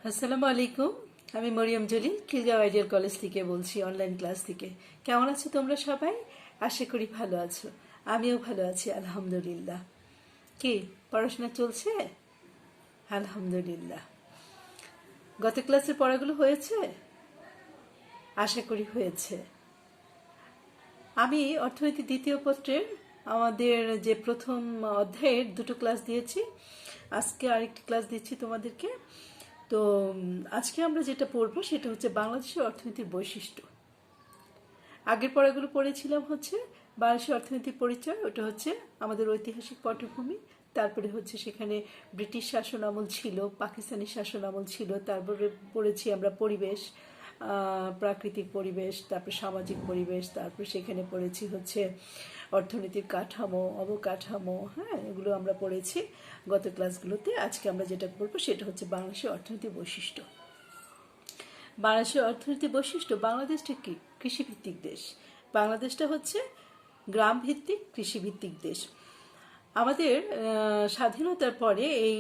আসসালামু আলাইকুম। আমি মরিয়ম জলি খিলগাঁও আইডিয়াল কলেজ থেকে বলছি, অনলাইন ক্লাস থেকে। কেমন আছো তোমরা সবাই? আশা করি ভালো আছো। আমিও ভালো আছি আলহামদুলিল্লাহ। কি পড়াশোনা চলছে? আলহামদুলিল্লাহ। গত ক্লাসের পড়াগুলো হয়েছে? আশা করি হয়েছে। আমি অর্থনীতি দ্বিতীয় পত্রের আমাদের যে প্রথম অধ্যায়ের দুটো ক্লাস দিয়েছি, আজকে আরেকটি ক্লাস দিচ্ছি তোমাদেরকে। তো আজকে আমরা যেটা পড়বো সেটা হচ্ছে বাংলাদেশের অর্থনীতির বৈশিষ্ট্য। আগের পড়াগুলো পড়েছিলাম হচ্ছে বাংলাদেশের অর্থনীতির পরিচয়, ওটা হচ্ছে আমাদের ঐতিহাসিক পটভূমি। তারপরে হচ্ছে সেখানে ব্রিটিশ শাসন আমল ছিল, পাকিস্তানি শাসন আমল ছিল। তারপরে পড়েছি আমরা পরিবেশ, প্রাকৃতিক পরিবেশ, তারপরে সামাজিক পরিবেশ, তারপরে সেখানে পড়েছি হচ্ছে অর্থনীতির কাঠামো, অবকাঠামো। হ্যাঁ, এগুলো আমরা পড়েছি গত ক্লাসগুলোতে। আজকে আমরা যেটা পড়বো সেটা হচ্ছে বাংলাদেশের অর্থনীতির বৈশিষ্ট্য। বাংলাদেশের অর্থনীতির বৈশিষ্ট্য, বাংলাদেশটা কি? কৃষিভিত্তিক দেশ। বাংলাদেশটা হচ্ছে গ্রাম ভিত্তিক কৃষিভিত্তিক দেশ। আমাদের স্বাধীনতার পরে এই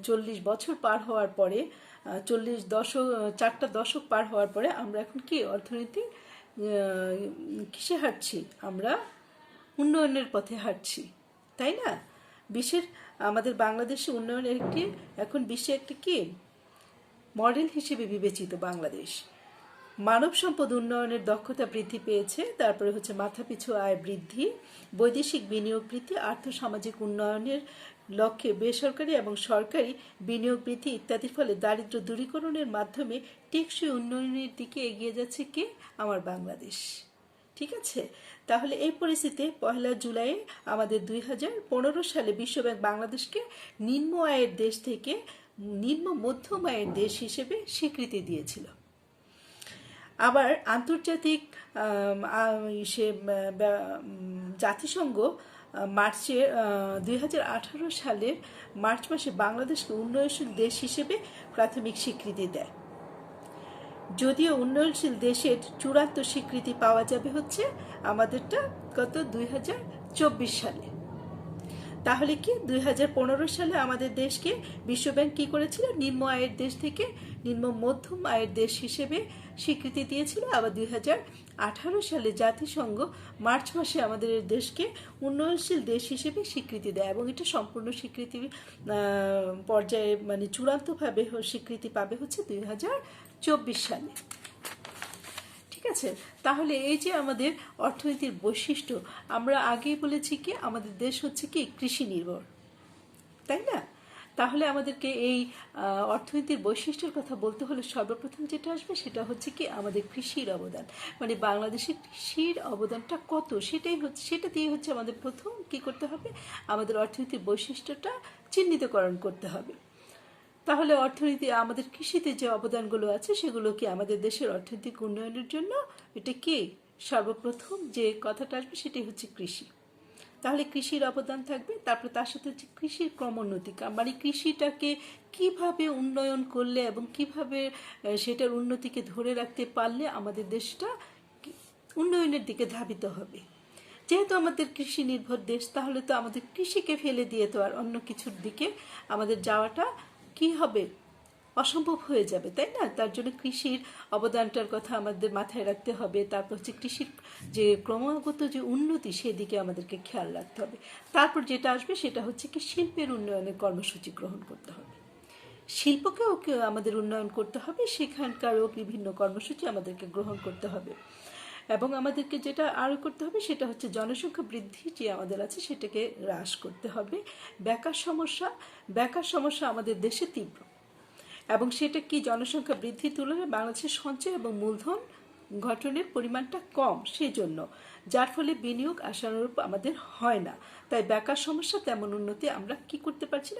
40 বছর পার হওয়ার পরে, 4টা দশক পার হওয়ার পরে আমরা এখন কি অর্থনীতি কিসে হাঁটছি? আমরা উন্নয়নের পথে হাঁটছি, তাই না? বিশ্বের আমাদের বাংলাদেশে উন্নয়নের এখন বিশ্বে একটা কি মডেল হিসেবে বিবেচিত বাংলাদেশ। মানব সম্পদ উন্নয়নের দক্ষতা বৃদ্ধি পেয়েছে, তারপরে হচ্ছে মাথাপিছু আয় বৃদ্ধি, বৈদেশিক বিনিয়োগ বৃদ্ধি, আর্থসামাজিক উন্নয়নের লক্ষ্যে বেসরকারি এবং সরকারি বিনিয়োগ বৃদ্ধি ইত্যাদির ফলে দারিদ্র্য দূরীকরণের মাধ্যমে টেকসই উন্নয়নের দিকে এগিয়ে যাচ্ছে কে? আমার বাংলাদেশ। ঠিক আছে, তাহলে এই পরিস্থিতিতে 1 জুলাই আমাদের 2015 সালে বিশ্বব্যাংক বাংলাদেশকে নিম্ন আয়ের দেশ থেকে নিম্ন মধ্যম আয়ের দেশ হিসেবে স্বীকৃতি দিয়েছিল। আবার আন্তর্জাতিক জাতিসংঘ মার্চে 2018 সালের মার্চ মাসে বাংলাদেশকে উন্নয়নশীল দেশ হিসেবে প্রাথমিক স্বীকৃতি দেয়। যদিও উন্নয়নশীল দেশের চূড়ান্ত স্বীকৃতি পাওয়া যাবে হচ্ছে আমাদেরটা গত 2024 সালে। তাহলে কি 2015 সালে আমাদের দেশকে বিশ্বব্যাংক কি করেছিল? নিম্ন আয়ের দেশ থেকে নিম্ন মধ্যম আয়ের দেশ হিসেবে স্বীকৃতি দিয়েছিল। আবার 2018 সালে জাতিসংঘ মার্চ মাসে আমাদের দেশকে উন্নয়নশীল দেশ হিসেবে স্বীকৃতি দেয়, এবং এটা সম্পূর্ণ স্বীকৃতি পর্যায়ে মানে চূড়ান্তভাবে স্বীকৃতি পাবে হচ্ছে 2024 সালে। ঠিক আছে, তাহলে এই যে আমাদের অর্থনীতির বৈশিষ্ট্য, আমরা আগেই বলেছি কি আমাদের দেশ হচ্ছে কি কৃষি নির্ভর, তাই না? তাহলে আমাদেরকে এই অর্থনীতির বৈশিষ্ট্যের কথা বলতে হলে সর্বপ্রথম যেটা আসবে সেটা হচ্ছে কি আমাদের কৃষির অবদান। মানে বাংলাদেশের কৃষির অবদানটা কত, সেটা দিয়ে হচ্ছে আমাদের প্রথম কি করতে হবে, আমাদের অর্থনীতির বৈশিষ্ট্যটা চিহ্নিতকরণ করতে হবে। তাহলে অর্থনীতি আমাদের কৃষিতে যে অবদানগুলো আছে সেগুলো কি আমাদের দেশের অর্থনৈতিক উন্নয়নের জন্য এটা কি সর্বপ্রথম যে কথাটা আসবে সেটাই হচ্ছে কৃষি। তাহলে কৃষির অবদান থাকবে, তারপরে তার সাথে হচ্ছে কৃষির ক্রমোন্নতি, মানে কৃষিটাকে কিভাবে উন্নয়ন করলে এবং কিভাবে সেটার উন্নতিকে ধরে রাখতে পারলে আমাদের দেশটা উন্নয়নের দিকে ধাবিত হবে। যেহেতু আমাদের কৃষি নির্ভর দেশ, তাহলে তো আমাদের কৃষিকে ফেলে দিয়ে তো আর অন্য কিছুর দিকে আমাদের যাওয়াটা কি হবে? অসম্ভব হয়ে যাবে, তাই না? তার জন্য কৃষির অবদানটার কথা আমাদের মাথায় রাখতে হবে। তারপর হচ্ছে কৃষির যে ক্রমাগত যে উন্নতি সেদিকে আমাদেরকে খেয়াল রাখতে হবে। তারপর যেটা আসবে সেটা হচ্ছে কি শিল্পের উন্নয়নের কর্মসূচি গ্রহণ করতে হবে। শিল্পকেও আমাদের উন্নয়ন করতে হবে, সেখানকারও বিভিন্ন কর্মসূচি আমাদেরকে গ্রহণ করতে হবে। এবং আমাদেরকে যেটা আরও করতে হবে সেটা হচ্ছে জনসংখ্যা বৃদ্ধি যে আমাদের আছে সেটাকে হ্রাস করতে হবে। বেকার সমস্যা আমাদের দেশে তীব্র, এবং সেটা কি জনসংখ্যা বৃদ্ধির তুলনায় বাংলাদেশের সঞ্চয় এবং মূলধন গঠনের পরিমাণটা কম, সেজন্য যার ফলে বিনিয়োগ আশানুরূপ আমাদের হয় না। তাই বেকার সমস্যা তেমন উন্নতি আমরা কি করতে পারছি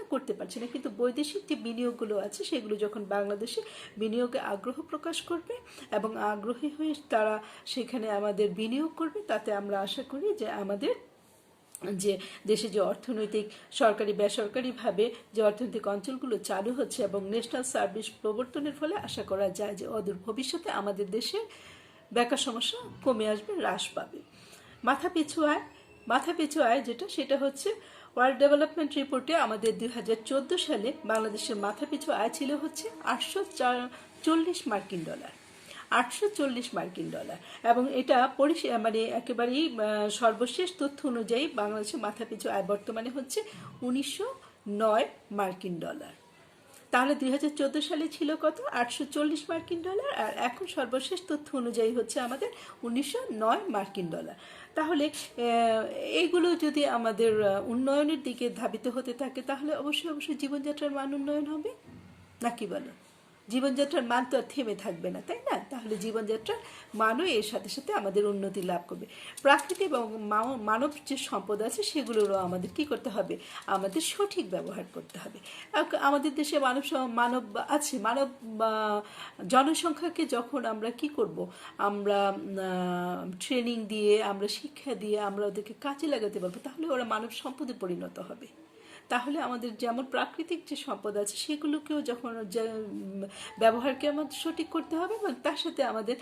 না। কিন্তু বৈদেশিক যে বিনিয়োগগুলো আছে সেগুলো যখন বাংলাদেশে বিনিয়োগে আগ্রহ প্রকাশ করবে এবং আগ্রহী হয়ে তারা সেখানে আমাদের বিনিয়োগ করবে, তাতে আমরা আশা করি যে আমাদের যে দেশে যে অর্থনৈতিক সরকারি বেসরকারিভাবে যে অর্থনৈতিক অঞ্চলগুলো চালু হচ্ছে এবং ন্যাশনাল সার্ভিস প্রবর্তনের ফলে আশা করা যায় যে অদূর ভবিষ্যতে আমাদের দেশে বেকার সমস্যা কমে আসবে, হ্রাস পাবে। মাথাপিছু আয় যেটা সেটা হচ্ছে ওয়ার্ল্ড ডেভেলপমেন্ট রিপোর্টে আমাদের 2014 সালে বাংলাদেশের মাথাপিছু আয় ছিল হচ্ছে $840 $840 এবং এটা মানে একেবারেই সর্বশেষ তথ্য অনুযায়ী বাংলাদেশের মাথাপিছু আয় বর্তমানে হচ্ছে $1909। তাহলে 2014 সালে ছিল কত? $840 আর এখন সর্বশেষ তথ্য অনুযায়ী হচ্ছে আমাদের $1909। তাহলে এইগুলো যদি আমাদের উন্নয়নের দিকে ধাবিত হতে থাকে তাহলে অবশ্যই জীবনযাত্রার মান উন্নয়ন হবে, নাকি বলো? জীবনযাত্রার মান তো আর থেমে থাকবে না, তাই না? তাহলে জীবনযাত্রার মানও এর সাথে সাথে আমাদের উন্নতি লাভ করবে। প্রাকৃতিক এবং মানব যে সম্পদ আছে সেগুলোরও আমাদের কি করতে হবে? আমাদের সঠিক ব্যবহার করতে হবে। আমাদের দেশে মানব আছে, জনসংখ্যাকে যখন আমরা কি করব, আমরা ট্রেনিং দিয়ে, আমরা শিক্ষা দিয়ে আমরা ওদেরকে কাজে লাগাতে পারবো, তাহলে ওরা মানব সম্পদে পরিণত হবে। তাহলে আমাদের যেমন প্রাকৃতিক যে সম্পদ আছে সেগুলোকেও যখন ব্যবহারকে আমাদের সঠিক করতে হবে এবং তার সাথে আমাদের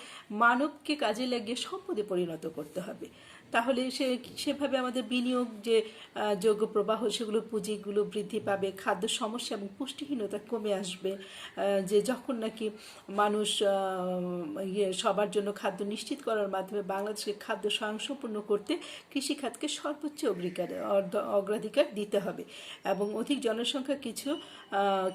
মানবকে কাজে লাগিয়ে সম্পদে পরিণত করতে হবে। তাহলে সেভাবে আমাদের বিনিয়োগ যে যোগ্য প্রবাহ সেগুলো পুঁজিগুলো বৃদ্ধি পাবে, খাদ্য সমস্যা এবং পুষ্টিহীনতা কমে আসবে। যে যখন নাকি মানুষ সবার জন্য খাদ্য নিশ্চিত করার মাধ্যমে বাংলাদেশকে খাদ্য স্বয়ংসম্পূর্ণ করতে কৃষিখাতকে সর্বোচ্চ অগ্রাধিকার দিতে হবে এবং অধিক জনসংখ্যা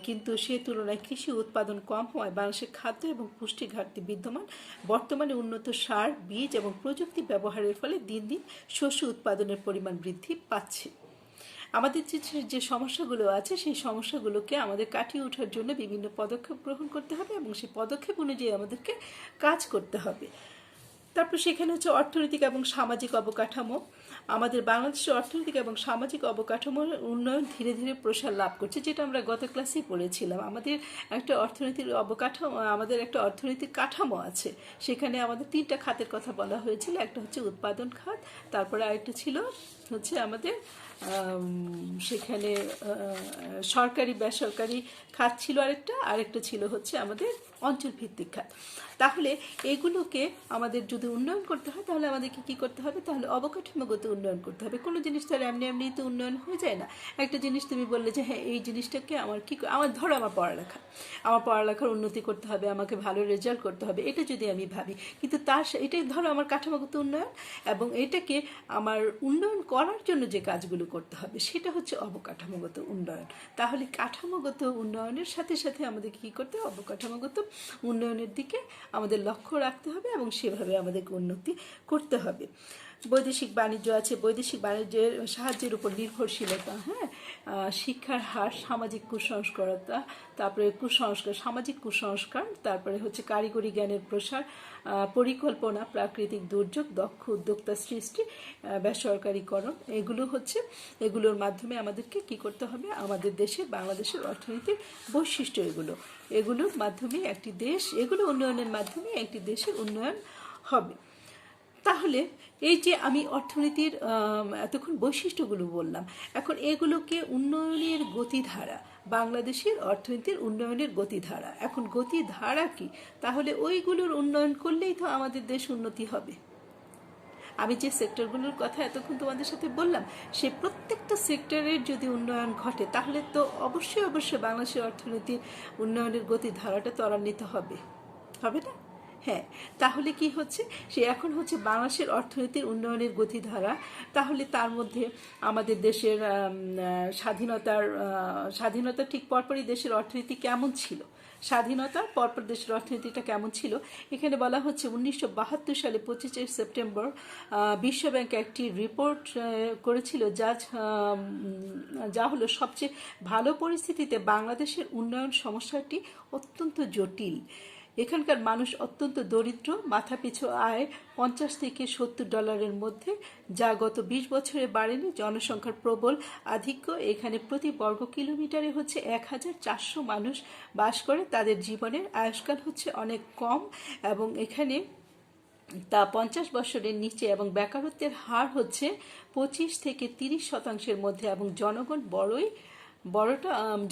কিন্তু সে তুলনায় কৃষি উৎপাদন কম হওয়ায় বাংলাদেশের খাদ্য এবং পুষ্টি ঘাটতি বিদ্যমান। বর্তমানে উন্নত সার, বীজ এবং প্রযুক্তি ব্যবহারের ফলে দিন দিন শস্য উৎপাদনের পরিমাণ বৃদ্ধি পাচ্ছে। আমাদের যে সমস্যাগুলো আছে সেই সমস্যাগুলোকে আমাদের কাটিয়ে ওঠার জন্য বিভিন্ন পদক্ষেপ গ্রহণ করতে হবে এবং সেই পদক্ষেপ অনুযায়ী আমাদেরকে কাজ করতে হবে। তারপর সেখানে হচ্ছে অর্থনৈতিক এবং সামাজিক অবকাঠামো। আমাদের বাংলাদেশের অর্থনৈতিক এবং সামাজিক অবকাঠামোর উন্নয়ন ধীরে ধীরে প্রসার লাভ করছে, যেটা আমরা গত ক্লাসেই পড়েছিলাম। আমাদের একটা অর্থনৈতিক কাঠামো আছে, সেখানে আমাদের 3টা খাতের কথা বলা হয়েছিল। একটা হচ্ছে উৎপাদন খাত, তারপরে আরেকটা ছিল হচ্ছে আমাদের সেখানে সরকারি বেসরকারি খাত ছিল, আরেকটা ছিল হচ্ছে আমাদের অঞ্চল ভিত্তিক খাত। তাহলে এগুলোকে আমাদের যদি উন্নয়ন করতে হয় তাহলে আমাদেরকে কি করতে হবে? তাহলে অবকাঠামোগত উন্নয়ন করতে হবে। কোনো জিনিস তো আর এমনি তো উন্নয়ন হয়ে যায় না। একটা জিনিস তুমি বললে যে হ্যাঁ এই জিনিসটাকে ধরো আমার পড়ালেখার উন্নতি করতে হবে, আমাকে ভালো রেজাল্ট করতে হবে, এটা যদি আমি ভাবি, কিন্তু এটাই ধরো আমার কাঠামোগত উন্নয়ন, এবং এটাকে আমার উন্নয়ন করার জন্য যে কাজগুলো করতে হবে সেটা হচ্ছে অবকাঠামোগত উন্নয়ন। তাহলে কাঠামোগত উন্নয়নের সাথে সাথে আমাদের কি করতে হবে? অবকাঠামোগত উন্নয়নের দিকে আমাদের লক্ষ্য রাখতে হবে এবং সেভাবে আমাদেরকে উন্নতি করতে হবে। বৈদেশিক বাণিজ্য আছে, বৈদেশিক বাণিজ্যের সাহায্যের উপর নির্ভরশীলতা, শিক্ষার হার, সামাজিক কুসংস্কারতা, তারপরে সামাজিক কুসংস্কার, তারপরে হচ্ছে কারিগরি জ্ঞানের প্রসার, পরিকল্পনা, প্রাকৃতিক দুর্যোগ, দক্ষ উদ্যোক্তা সৃষ্টি, বেসরকারীকরণ, এগুলোর মাধ্যমে আমাদেরকে কি করতে হবে? আমাদের বাংলাদেশের অর্থনীতির বৈশিষ্ট্য এগুলোর মাধ্যমে এগুলো উন্নয়নের মাধ্যমে একটি দেশের উন্নয়ন হবে। তাহলে এই যে আমি অর্থনীতির এতক্ষণ বৈশিষ্ট্যগুলো বললাম, এখন এগুলোকে উন্নয়নের গতিধারা, বাংলাদেশের অর্থনীতির উন্নয়নের গতিধারা, এখন গতিধারা কি? তাহলে ওইগুলোর উন্নয়ন করলেই তো আমাদের দেশ উন্নতি হবে। আমি যে সেক্টরগুলোর কথা এতক্ষণ তোমাদের সাথে বললাম, সে প্রত্যেকটা সেক্টরের যদি উন্নয়ন ঘটে তাহলে তো অবশ্যই বাংলাদেশের অর্থনীতির উন্নয়নের গতিধারাটা ত্বরান্বিত হবে না? হ্যাঁ, তাহলে কি হচ্ছে? এখন হচ্ছে বাংলাদেশের অর্থনীতির উন্নয়নের গতিধারা। তাহলে তার মধ্যে আমাদের দেশের স্বাধীনতার ঠিক পরপরই দেশের অর্থনীতি কেমন ছিল, স্বাধীনতার পরপর দেশের অর্থনীতিটা কেমন ছিল, এখানে বলা হচ্ছে 1972 সালে 25 সেপ্টেম্বর বিশ্বব্যাংক একটি রিপোর্ট করেছিল যা হলো সবচেয়ে ভালো পরিস্থিতিতে বাংলাদেশের উন্নয়ন সমস্যাটি অত্যন্ত জটিল। এখানকার মানুষ অত্যন্ত দরিদ্র, মাথাপিছু আয় $50 থেকে $70 মধ্যে, যা গত 20 বছরে বাড়েনি। জনসংখ্যার প্রবল আধিক্য, এখানে প্রতি বর্গ কিলোমিটারে হচ্ছে 1400 মানুষ বাস করে। তাদের জীবনের আয়ুষ্কাল হচ্ছে অনেক কম এবং এখানে তা 50 বছরের নিচে, এবং বেকারত্বের হার হচ্ছে 25 থেকে 30% মধ্যে, এবং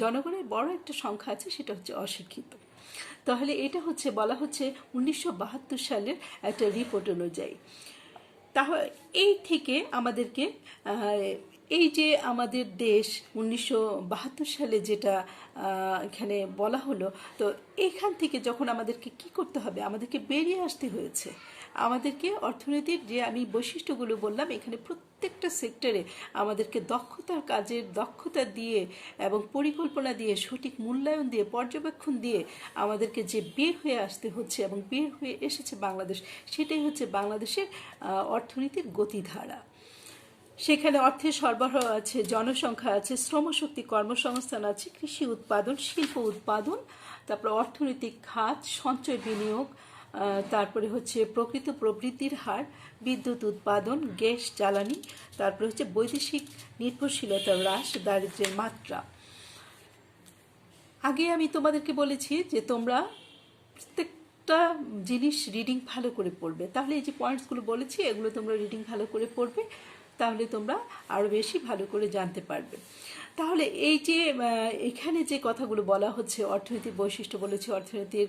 জনগণের বড় একটা সংখ্যা আছে, সেটা হচ্ছে অশিক্ষিত। তাহলে এটা বলা হচ্ছে 1972 সালের একটা রিপোর্ট অনুযায়ী। তাহলে এই থেকে আমাদেরকে এই যে আমাদের দেশ 1972 সালে যেটা এখানে বলা হলো, তো এখান থেকে যখন আমাদেরকে কি করতে হবে, আমাদেরকে বেরিয়ে আসতে হয়েছে। আমাদেরকে অর্থনীতির যে আমি বৈশিষ্ট্যগুলো বললাম, এখানে প্রত্যেকটা সেক্টরে আমাদেরকে কাজের দক্ষতা দিয়ে এবং পরিকল্পনা দিয়ে, সঠিক মূল্যায়ন দিয়ে, পর্যবেক্ষণ দিয়ে আমাদেরকে যে বের হয়ে আসতে হচ্ছে এবং বের হয়ে এসেছে বাংলাদেশ, সেটাই হচ্ছে বাংলাদেশের অর্থনীতির গতিধারা। সেখানে অর্থের সরবরাহ আছে, জনসংখ্যা আছে, শ্রমশক্তি, কর্মসংস্থান আছে, কৃষি উৎপাদন, শিল্প উৎপাদন, তারপর অর্থনৈতিক খাত, সঞ্চয় বিনিয়োগ, তারপরে হচ্ছে প্রকৃত প্রবৃদ্ধির হার, বিদ্যুৎ উৎপাদন, গ্যাস জ্বালানি, তারপরে হচ্ছে বৈদেশিক নির্ভরশীলতা হ্রাস, দারিদ্র্যের মাত্রা। আগে আমি তোমাদেরকে বলেছি যে তোমরা প্রত্যেকটা জিনিস রিডিং ভালো করে পড়বে, তাহলে এই যে পয়েন্টসগুলো বলেছি এগুলো তোমরা রিডিং ভালো করে পড়বে, তাহলে তোমরা আরও বেশি ভালো করে জানতে পারবে। তাহলে এই যে এখানে যে কথাগুলো বলা হচ্ছে, অর্থনীতির বৈশিষ্ট্য বলেছি, অর্থনীতির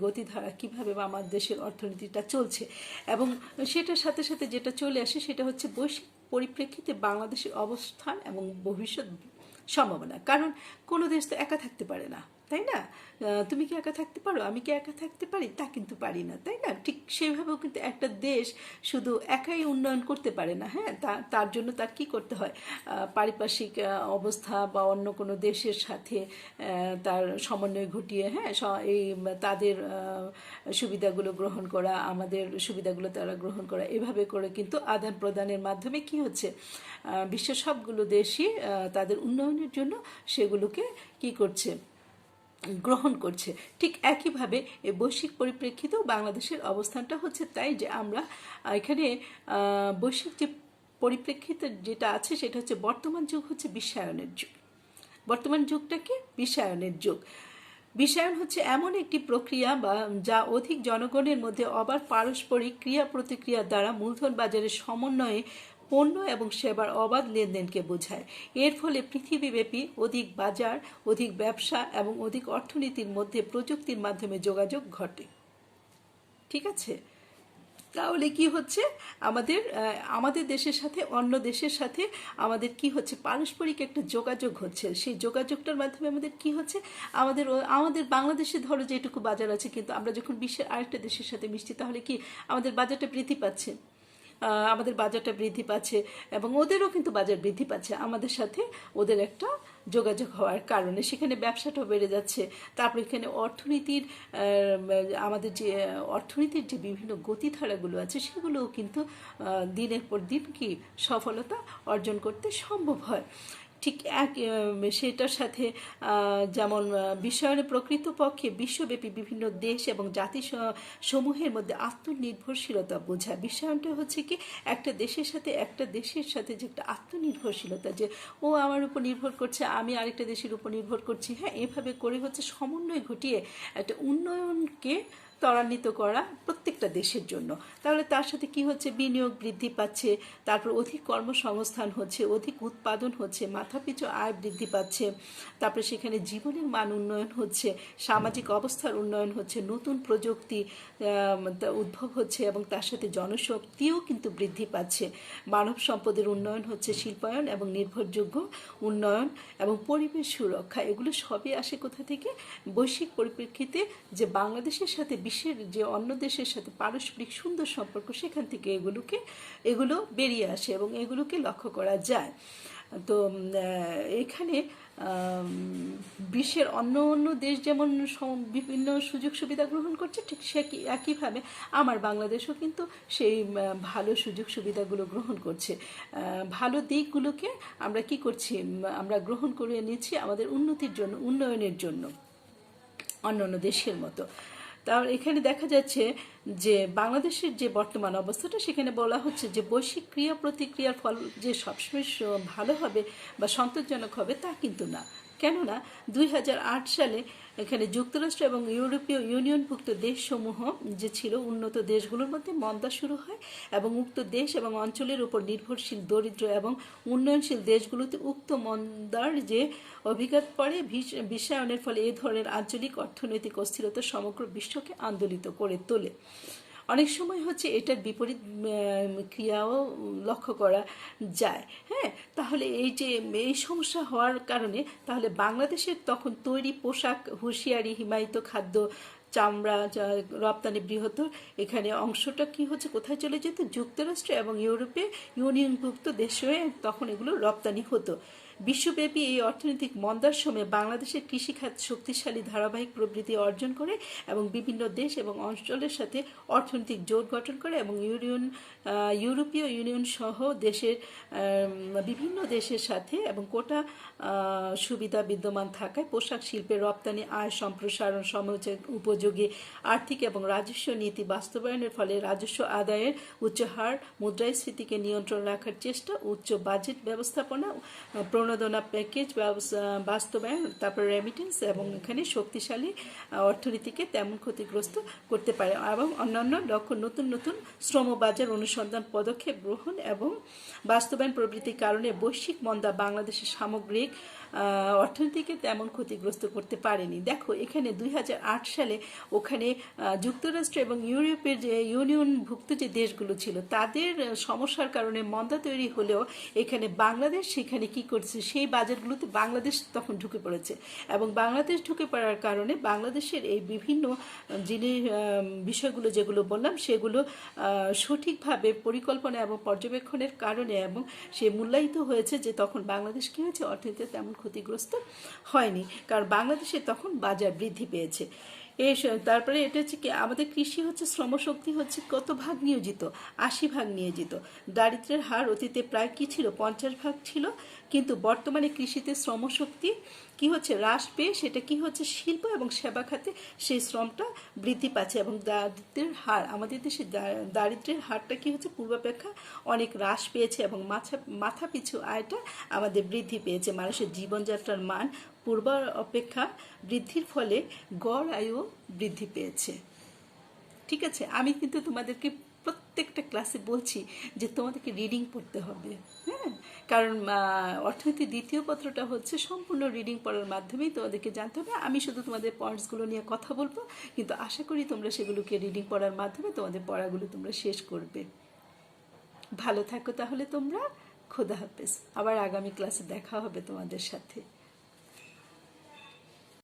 গতিধারা কীভাবে আমার দেশের অর্থনীতিটা চলছে, এবং সেটার সাথে সাথে যেটা চলে আসে সেটা হচ্ছে বৈশ্বিক পরিপ্রেক্ষিতে বাংলাদেশের অবস্থান এবং ভবিষ্যৎ সম্ভাবনা। কারণ কোনো দেশ তো একা থাকতে পারে না, তাই না? তুমি কি একা থাকতে পারো? আমি কি একা থাকতে পারি? তা কিন্তু পারি না, তাই না? ঠিক সেইভাবেও কিন্তু একটা দেশ শুধু একাই উন্নয়ন করতে পারে না। হ্যাঁ, তার জন্য তার কি করতে হয়? পারিপার্শ্বিক অবস্থা বা অন্য কোনো দেশের সাথে তার সমন্বয় ঘটিয়ে, হ্যাঁ, এই তাদের সুবিধাগুলো গ্রহণ করা, আমাদের সুবিধাগুলো তারা গ্রহণ করা, এভাবে করে কিন্তু আদান প্রদানের মাধ্যমে কি হচ্ছে, বিশ্বের সবগুলো দেশই তাদের উন্নয়নের জন্য সেগুলোকে কি করছে, গ্রহণ করছে। ঠিক একইভাবে এই বৈশ্বিক পরিপ্রেক্ষিতেও বাংলাদেশের অবস্থানটা হচ্ছে তাই, যে আমরা এখানে বৈশ্বিক যে পরিপ্রেক্ষিত যেটা আছে সেটা হচ্ছে বর্তমান যুগ হচ্ছে বিশ্বায়নের যুগ। বর্তমান যুগটা কি? বিশ্বায়নের যুগ। বিশ্বায়ন হচ্ছে এমন একটি প্রক্রিয়া যা অধিক জনগণের মধ্যে অবাধ পারস্পরিক ক্রিয়া প্রতিক্রিয়ার দ্বারা মূলধন বাজারের সমন্বয়ে পণ্য এবং সেবার অবাধ লেনদেনকে বোঝায়। এর ফলে পৃথিবীব্যাপী অধিক বাজার, অধিক ব্যবসা এবং অধিক অর্থনীতির মধ্যে প্রযুক্তির মাধ্যমে যোগাযোগ ঘটে। ঠিক আছে? তাহলে কি হচ্ছে, আমাদের দেশের সাথে অন্য দেশের সাথে আমাদের কি হচ্ছে, পারস্পরিক একটা যোগাযোগ হচ্ছে। সেই যোগাযোগটার মাধ্যমে আমাদের কি হচ্ছে, আমাদের বাংলাদেশে ধরো যেটুকু বাজার আছে, কিন্তু আমরা যখন বিশ্বের আরেকটা দেশের সাথে মিশছি, তাহলে কি আমাদের বাজারটা বৃদ্ধি পাচ্ছে, এবং ওদেরও কিন্তু বাজার বৃদ্ধি পাচ্ছে আমাদের সাথে ওদের একটা যোগাযোগ হওয়ার কারণে। সেখানে ব্যবসাটাও বেড়ে যাচ্ছে। তারপর এখানে আমাদের যে অর্থনীতির যে বিভিন্ন গতিধারাগুলো আছে সেগুলোও কিন্তু দিনের পর দিন কি সফলতা অর্জন করতে সম্ভব হয়। ঠিক সেটার সাথে যেমন বিশ্বায়নের প্রকৃতপক্ষে বিশ্বব্যাপী বিভিন্ন দেশ এবং জাতি সমূহের মধ্যে আত্মনির্ভরশীলতা বোঝায়। বিশ্বায়নটা হচ্ছে কি, একটা দেশের সাথে যে একটা আত্মনির্ভরশীলতা, যে ও আমার উপর নির্ভর করছে, আমি আরেকটা দেশের উপর নির্ভর করছি, হ্যাঁ, এভাবে করে হচ্ছে সমন্বয় ঘটিয়ে একটা উন্নয়নকে ত্বরান্বিত করা প্রত্যেকটা দেশের জন্য। তাহলে তার সাথে কি হচ্ছে, বিনিয়োগ বৃদ্ধি পাচ্ছে, তারপর অধিক কর্মসংস্থান হচ্ছে, অধিক উৎপাদন হচ্ছে, মাথাপিছু আয় বৃদ্ধি পাচ্ছে, তারপরে সেখানে জীবনের মান উন্নয়ন হচ্ছে, সামাজিক অবস্থার উন্নয়ন হচ্ছে, নতুন প্রযুক্তি উদ্ভব হচ্ছে এবং তার সাথে জনশক্তিও কিন্তু বৃদ্ধি পাচ্ছে, মানব সম্পদের উন্নয়ন হচ্ছে, শিল্পায়ন এবং নির্ভরযোগ্য উন্নয়ন এবং পরিবেশ সুরক্ষা। এগুলো সবই আসে কোথা থেকে? বৈশ্বিক পরিপ্রেক্ষিতে যে বাংলাদেশের সাথে বিশ্বের যে অন্য দেশের সাথে পারস্পরিক সুন্দর সম্পর্ক, সেখান থেকে এগুলো বেরিয়ে আসে এবং এগুলোকে লক্ষ্য করা যায়। তো এখানে বিশ্বের অন্য দেশ যেমন বিভিন্ন সুযোগ সুবিধা গ্রহণ করছে, ঠিক একইভাবে আমার বাংলাদেশও কিন্তু সেই ভালো সুযোগ সুবিধাগুলো গ্রহণ করছে। ভালো দিকগুলোকে আমরা কি করছি, আমরা গ্রহণ করে নিচ্ছি আমাদের উন্নয়নের জন্য অন্য দেশের মতো। তাহলে এখানে দেখা যাচ্ছে যে বাংলাদেশের যে বর্তমান অবস্থাটা, সেখানে বলা হচ্ছে যে বৈশ্বিক ক্রিয়া প্রতিক্রিয়ার ফল যে সবসময় ভালো হবে বা সন্তোষজনক হবে তা কিন্তু না। কেননা 2008 সালে এখানে যুক্তরাষ্ট্র এবং ইউরোপীয় ইউনিয়নভুক্ত দেশসমূহ যে ছিল, উন্নত দেশগুলোর মধ্যে মন্দা শুরু হয় এবং উক্ত দেশ এবং অঞ্চলের উপর নির্ভরশীল দরিদ্র এবং উন্নয়নশীল দেশগুলোতে উক্ত মন্দার যে অভিঘাত পড়ে, বিশ্বায়নের ফলে এ ধরনের আঞ্চলিক অর্থনৈতিক অস্থিরতা সমগ্র বিশ্বকে আন্দোলিত করে তোলে। অনেক সময় হচ্ছে এটার বিপরীত ক্রিয়াও লক্ষ্য করা যায়। হ্যাঁ, তাহলে এই সমস্যা হওয়ার কারণে তাহলে বাংলাদেশের তখন তৈরি পোশাক, হুঁশিয়ারি, হিমায়িত খাদ্য, চামড়া রপ্তানি বৃহত্তর, এখানে অংশটা কি হচ্ছে, কোথায় চলে যেত, যুক্তরাষ্ট্র এবং ইউরোপে ইউনিয়নভুক্ত দেশে তখন এগুলো রপ্তানি হতো। বিশ্বব্যাপী এই অর্থনৈতিক মন্দার সময়ে বাংলাদেশের কৃষিখাত শক্তিশালী ধারাবাহিক প্রবৃদ্ধি অর্জন করে এবং বিভিন্ন দেশ এবং অঞ্চলের সাথে অর্থনৈতিক জোট গঠন করে এবং ইউরোপীয় ইউনিয়ন সহ দেশের বিভিন্ন দেশের সাথে এবং কোটা সুবিধা বিদ্যমান থাকায় পোশাক শিল্পের রপ্তানি, আয় সম্প্রসারণ, সমোচিত উপযোগী আর্থিক এবং রাজস্ব নীতি বাস্তবায়নের ফলে রাজস্ব আদায়ের উচ্চ হার, মুদ্রাস্ফীতিকে নিয়ন্ত্রণ রাখার চেষ্টা, উচ্চ বাজেট ব্যবস্থাপনা, প্রণোদনা প্যাকেজ বাস্তবায়ন, তারপর রেমিটেন্স এবং এখানে শক্তিশালী অর্থনীতিকে তেমন ক্ষতিগ্রস্ত করতে পারে এবং অন্যান্য লক্ষ্য নতুন নতুন শ্রম বাজার অনুসন্ধান পদক্ষেপ গ্রহণ এবং বাস্তবায়ন প্রভৃতির কারণে বৈশ্বিক মন্দা বাংলাদেশের সামগ্রিক অর্থনীতিকে তেমন ক্ষতিগ্রস্ত করতে পারেনি। দেখো এখানে 2008 সালে ওখানে যুক্তরাষ্ট্র এবং ইউরোপের যে ইউনিয়নভুক্ত যে দেশগুলো ছিল তাদের সমস্যার কারণে মন্দা তৈরি হলেও এখানে বাংলাদেশ সেখানে কি করছে, সেই বাজারগুলোতে বাংলাদেশ তখন ঢুকে পড়েছে এবং বাংলাদেশ ঢুকে পড়ার কারণে বাংলাদেশের এই বিভিন্ন জিনিস বিষয়গুলো যেগুলো বললাম সেগুলো সঠিকভাবে পরিকল্পনা এবং পর্যবেক্ষণের কারণে এবং সে মূল্যায়িত হয়েছে যে তখন বাংলাদেশ কী হয়েছে, অর্থনীতিতে তেমন ক্ষতিগ্রস্ত হয়নি, কারণ বাংলাদেশে তখন বাজার বৃদ্ধি পেয়েছে। তারপরে এটা হচ্ছে কি, আমাদের কৃষি হচ্ছে শ্রমশক্তি হচ্ছে কত ভাগ নিয়োজিত, 80% নিয়োজিত। দারিদ্র্যের হার অতীতে প্রায় কি ছিল, 50% ছিল, কিন্তু বর্তমানে কৃষিতে শ্রমশক্তি কি হচ্ছে, হ্রাস পেয়ে সেটা কি হচ্ছে, শিল্প এবং সেবা খাতে সেই শ্রমটা বৃদ্ধি পাচ্ছে এবং দারিদ্র্যের হার, আমাদের দেশে দারিদ্র্যের হারটা কি হচ্ছে, পূর্বাপেক্ষা অনেক হ্রাস পেয়েছে এবং মাথা পিছু আয়টা আমাদের বৃদ্ধি পেয়েছে। মানুষের জীবনযাত্রার মান পূর্ব অপেক্ষা বৃদ্ধির ফলে গড় আয়ু বৃদ্ধি পেয়েছে। ঠিক আছে, আমি কিন্তু তোমাদেরকে প্রত্যেকটা ক্লাসে বলছি যে তোমাদেরকে রিডিং পড়তে হবে। হ্যাঁ, কারণ অর্থনীতির দ্বিতীয় পত্রটা হচ্ছে সম্পূর্ণ রিডিং পড়ার মাধ্যমেই তোমাদেরকে জানতে হবে। আমি শুধু তোমাদের পয়েন্টসগুলো নিয়ে কথা বলবো, কিন্তু আশা করি তোমরা সেগুলোকে রিডিং পড়ার মাধ্যমে তোমাদের পড়াগুলো তোমরা শেষ করবে। ভালো থাকো তাহলে তোমরা। খোদা হাফেজ। আবার আগামী ক্লাসে দেখা হবে তোমাদের সাথে।